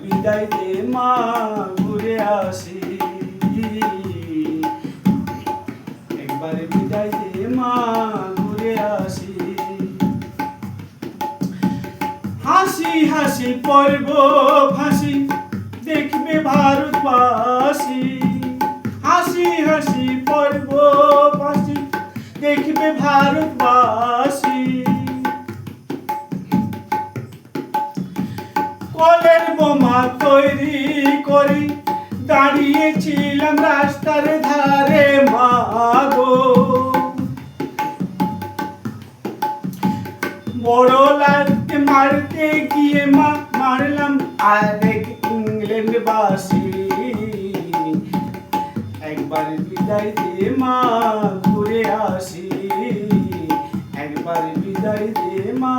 বিদায় দে মা ঘুরে আসি, একবার বিদায় দে মা ঘুরে আসি। হাসি হাসি পড়ব ফাঁসি দেখবে ভারতবাসী, হাসি হাসি পড়ব ফাঁসি দেখবে ভারতবাসী। কলের বোমা তৈরি করি দাঁড়িয়েছিলাম রাস্তার ধারে মা গো, বড় লাগতে মারতে গিয়ে মা মারলাম আরেক ইংল্যান্ডবাসী। একবার বিদায় দে মা ঘুরে আসি, একবার বিদায় দে মা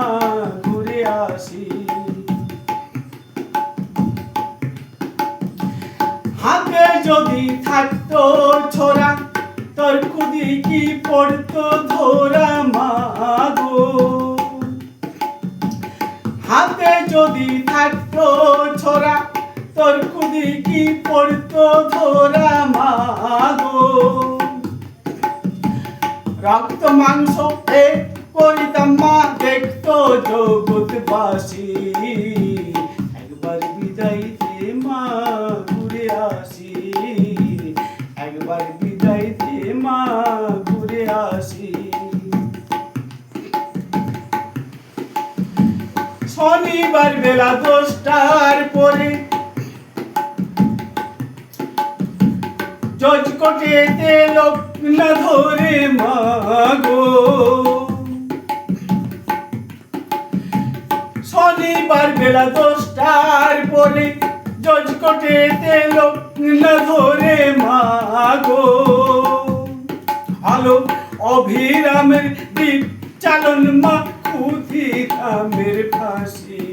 ঘুরে আসি। হাতে যদি থাকতো ছোরা তোর খুদি কি পড়তো ধরা মা গো, হাতে যদি থাকতো ছোরা তোর খুদি কি পড়তো ধরা মা গো। রক্ত মাংস এক করিতাম মা দেখতো জগৎবাসী, একবার বিদায় দে মা ঘুরে আসি, একবার বিদায় দে মা ঘুরে আসি। শনিবার বেলা 10টার পরে জজ কোর্টেতে লোক না ধরে মা গো, শনিবার বেলা 10টার পরে জজ কোর্টেতে লোক না ধরে মা গো। আলো অভিরামের দ্বীপ চালন মা ক্ষুদিরামের ফাঁসি,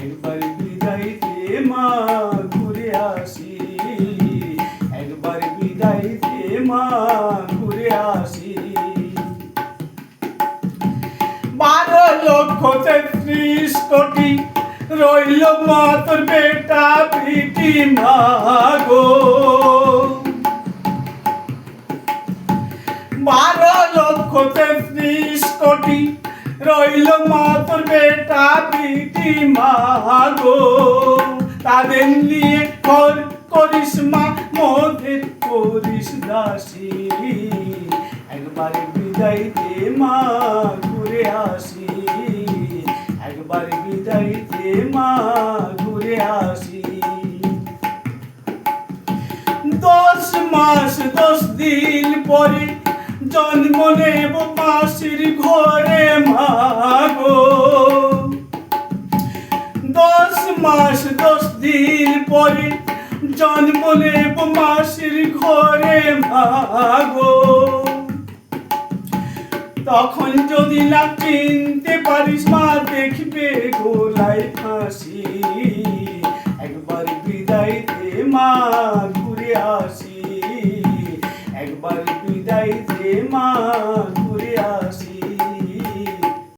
একবার বিদায় দে মা ঘুরে আসি, একবার বিদায় দে মা ঘুরে আসি। 12,33 কোটি রইল মা তোর বেটা পিটি মা গো, 12,33 কোটি রইল মা তোর বেটা পিটি মা গো। তাদের নিয়ে ঘর করিস মা মোদের করিস দাসী, একবার বিদায় দে মা ঘুরে আসি, একবার বিদায় দে মা ঘুরে আসি। 10 মাস 10 দিন পরে জন্ম নেব মাসির ঘরে মা গো, 10 মাস 10 দিন পরে জন্ম নেব মাসির ঘরে মা গো। তখন যদি না চিনতে পারিস মা দেখবে গোলায় ফাঁসি, একবার বিদায় দে